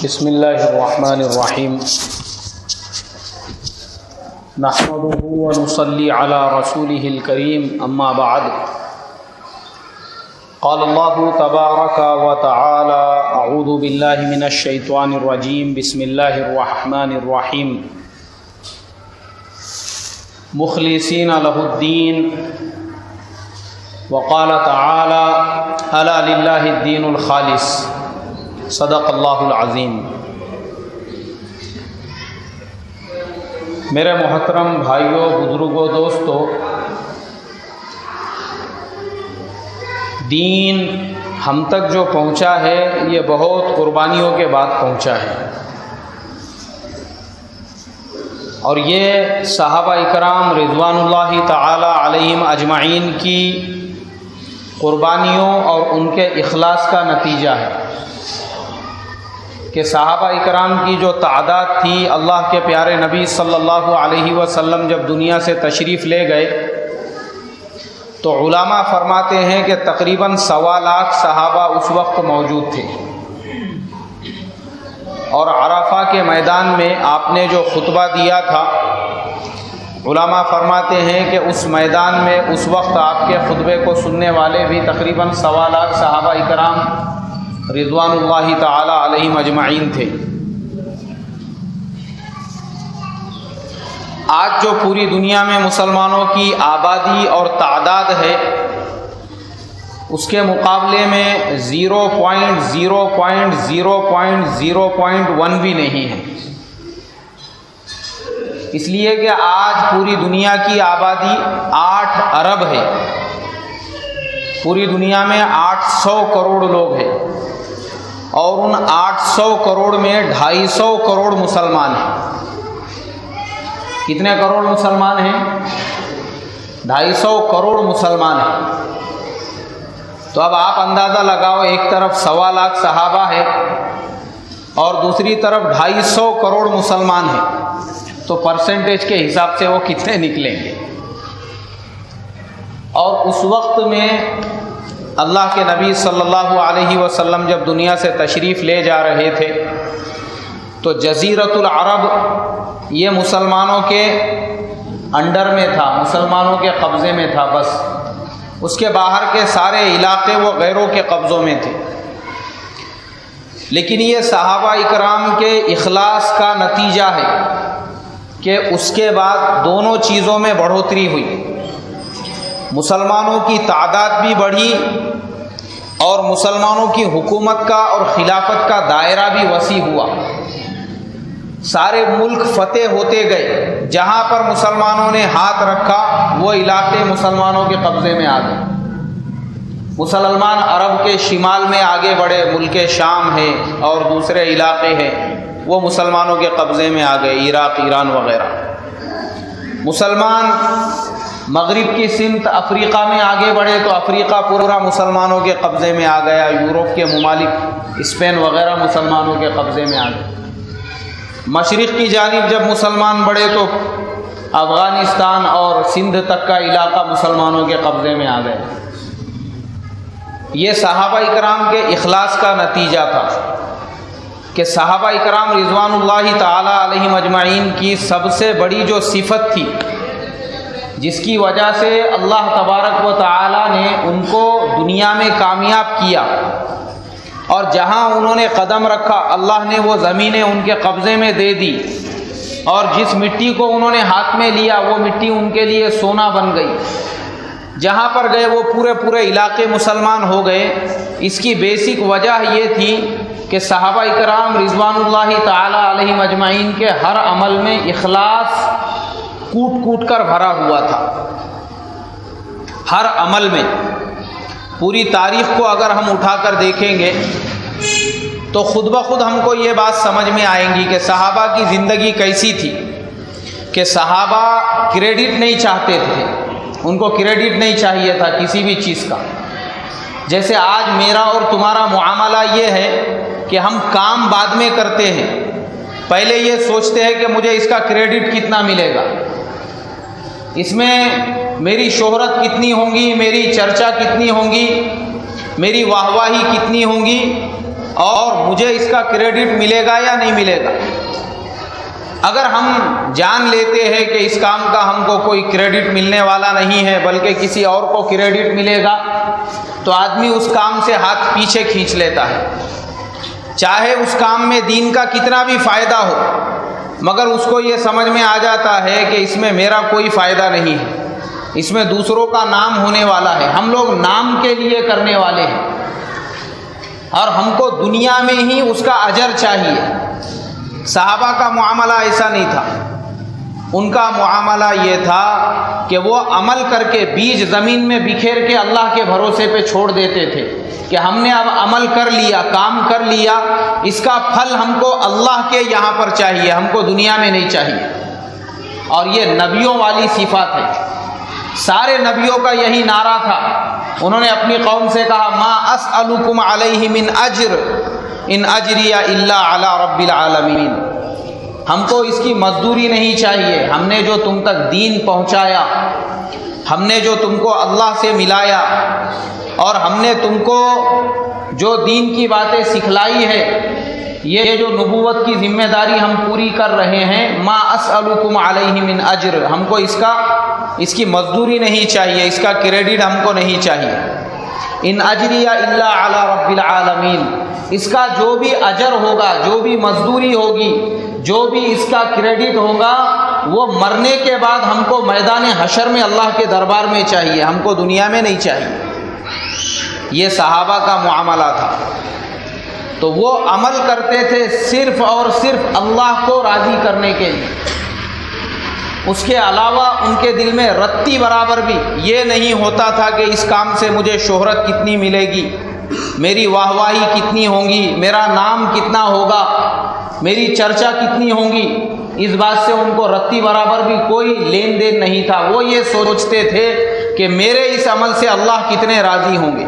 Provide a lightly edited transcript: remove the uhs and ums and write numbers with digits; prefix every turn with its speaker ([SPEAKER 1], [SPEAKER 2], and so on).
[SPEAKER 1] بسم اللہ الرحمن الرحیم نحمده ونصلی علی رسوله الکریم اما بعد قال اللہ تبارک وتعالی اعوذ باللہ من الشیطان الرجیم بسم اللہ الرحمن الرحیم مخلصین لہ الدین وقال تعالی الا للہ الدین الخالص صدق اللہ العظیم۔ میرے محترم بھائیوں، بزرگوں، دوستوں، دین ہم تک جو پہنچا ہے یہ بہت قربانیوں کے بعد پہنچا ہے، اور یہ صحابہ اکرام رضوان اللہ تعالی علیہم اجمعین کی قربانیوں اور ان کے اخلاص کا نتیجہ ہے کہ صحابہ اکرام کی جو تعداد تھی، اللہ کے پیارے نبی صلی اللہ علیہ وسلم جب دنیا سے تشریف لے گئے تو علماء فرماتے ہیں کہ تقریباً 1.25 لاکھ صحابہ اس وقت موجود تھے، اور عرفہ کے میدان میں آپ نے جو خطبہ دیا تھا، علماء فرماتے ہیں کہ اس میدان میں اس وقت آپ کے خطبے کو سننے والے بھی تقریباً 1.25 لاکھ صحابہ اکرام رضوان اللہ تعالی علیہم اجمعین تھے۔ آج جو پوری دنیا میں مسلمانوں کی آبادی اور تعداد ہے، اس کے مقابلے میں 0.0.0.1 بھی نہیں ہے، اس لیے کہ آج پوری دنیا کی آبادی 8 ارب ہے، پوری دنیا میں 800 کروڑ لوگ ہیں، اور ان 800 کروڑ میں 250 کروڑ مسلمان ہیں۔ کتنے کروڑ مسلمان ہیں؟ 250 کروڑ مسلمان ہیں۔ تو اب آپ اندازہ لگاؤ، ایک طرف 1.25 لاکھ صحابہ ہے اور دوسری طرف 250 کروڑ مسلمان ہیں، تو پرسنٹیج کے حساب سے وہ کتنے نکلیں گے؟ اور اس وقت میں اللہ کے نبی صلی اللہ علیہ وسلم جب دنیا سے تشریف لے جا رہے تھے تو جزیرۃ العرب یہ مسلمانوں کے انڈر میں تھا، مسلمانوں کے قبضے میں تھا، بس اس کے باہر کے سارے علاقے وہ غیروں کے قبضوں میں تھے۔ لیکن یہ صحابہ اکرام کے اخلاص کا نتیجہ ہے کہ اس کے بعد دونوں چیزوں میں بڑھوتری ہوئی، مسلمانوں کی تعداد بھی بڑھی اور مسلمانوں کی حکومت کا اور خلافت کا دائرہ بھی وسیع ہوا، سارے ملک فتح ہوتے گئے، جہاں پر مسلمانوں نے ہاتھ رکھا وہ علاقے مسلمانوں کے قبضے میں آ گئے۔ مسلمان عرب کے شمال میں آگے بڑھے، ملک شام ہے اور دوسرے علاقے ہیں وہ مسلمانوں کے قبضے میں آ گئے، عراق، ایران وغیرہ۔ مسلمان مغرب کی سمت افریقہ میں آگے بڑھے تو افریقہ پورا مسلمانوں کے قبضے میں آ گیا، یورپ کے ممالک، اسپین وغیرہ مسلمانوں کے قبضے میں آ گئے۔ مشرق کی جانب جب مسلمان بڑھے تو افغانستان اور سندھ تک کا علاقہ مسلمانوں کے قبضے میں آ گئے۔ یہ صحابہ اکرام کے اخلاص کا نتیجہ تھا کہ صحابہ اکرام رضوان اللہ تعالی علیہم اجمعین کی سب سے بڑی جو صفت تھی، جس کی وجہ سے اللہ تبارک و تعالی نے ان کو دنیا میں کامیاب کیا، اور جہاں انہوں نے قدم رکھا اللہ نے وہ زمینیں ان کے قبضے میں دے دی، اور جس مٹی کو انہوں نے ہاتھ میں لیا وہ مٹی ان کے لیے سونا بن گئی۔ جہاں پر گئے وہ پورے علاقے مسلمان ہو گئے۔ اس کی بیسک وجہ یہ تھی کہ صحابہ اکرام رضوان اللہ تعالی علیہم اجمعین کے ہر عمل میں اخلاص کوٹ کر بھرا ہوا تھا، ہر عمل میں۔ پوری تاریخ کو اگر ہم اٹھا کر دیکھیں گے تو خود بخود ہم کو یہ بات سمجھ میں آئیں گی کہ صحابہ کی زندگی کیسی تھی، کہ صحابہ کریڈٹ نہیں چاہتے تھے، ان کو کریڈٹ نہیں چاہیے تھا کسی بھی چیز کا۔ جیسے آج میرا اور تمہارا معاملہ یہ ہے کہ ہم کام بعد میں کرتے ہیں، پہلے یہ سوچتے ہیں کہ مجھے اس کا کریڈٹ کتنا ملے گا، اس میں میری شہرت کتنی ہوگی، میری چرچا کتنی ہوگی، میری واہ واہی کتنی ہوگی، اور مجھے اس کا کریڈٹ ملے گا یا نہیں ملے گا۔ اگر ہم جان لیتے ہیں کہ اس کام کا ہم کو کوئی کریڈٹ ملنے والا نہیں ہے بلکہ کسی اور کو کریڈٹ ملے گا تو آدمی اس کام سے ہاتھ پیچھے کھینچ لیتا ہے، چاہے اس کام میں دین کا کتنا بھی فائدہ ہو، مگر اس کو یہ سمجھ میں آ جاتا ہے کہ اس میں میرا کوئی فائدہ نہیں ہے، اس میں دوسروں کا نام ہونے والا ہے۔ ہم لوگ نام کے لیے کرنے والے ہیں اور ہم کو دنیا میں ہی اس کا اجر چاہیے۔ صحابہ کا معاملہ ایسا نہیں تھا، ان کا معاملہ یہ تھا کہ وہ عمل کر کے بیج زمین میں بکھیر کے اللہ کے بھروسے پہ چھوڑ دیتے تھے کہ ہم نے اب عمل کر لیا، کام کر لیا، اس کا پھل ہم کو اللہ کے یہاں پر چاہیے، ہم کو دنیا میں نہیں چاہیے۔ اور یہ نبیوں والی صفات ہے، سارے نبیوں کا یہی نعرہ تھا۔ انہوں نے اپنی قوم سے کہا ما اسألکم علیہ من اجر ان اجری الا علی رب العالمین، ہم کو اس کی مزدوری نہیں چاہیے، ہم نے جو تم تک دین پہنچایا، ہم نے جو تم کو اللہ سے ملایا اور ہم نے تم کو جو دین کی باتیں سکھلائی ہے، یہ جو نبوت کی ذمہ داری ہم پوری کر رہے ہیں، ما اسألکم علیہ من اجر، ہم کو اس کی مزدوری نہیں چاہیے، اس کا کریڈٹ ہم کو نہیں چاہیے۔ ان اجری الا علی رب العالمین، اس کا جو بھی اجر ہوگا، جو بھی مزدوری ہوگی، جو بھی اس کا کریڈٹ ہوگا، وہ مرنے کے بعد ہم کو میدان حشر میں اللہ کے دربار میں چاہیے، ہم کو دنیا میں نہیں چاہیے۔ یہ صحابہ کا معاملہ تھا۔ تو وہ عمل کرتے تھے صرف اور صرف اللہ کو راضی کرنے کے لیے، اس کے علاوہ ان کے دل میں رتی برابر بھی یہ نہیں ہوتا تھا کہ اس کام سے مجھے شہرت کتنی ملے گی، میری واہ واہی کتنی ہوں گی، میرا نام کتنا ہوگا، میری چرچا کتنی ہوں گی، اس بات سے ان کو رتی برابر بھی کوئی لین دین نہیں تھا۔ وہ یہ سوچتے تھے کہ میرے اس عمل سے اللہ کتنے راضی ہوں گے۔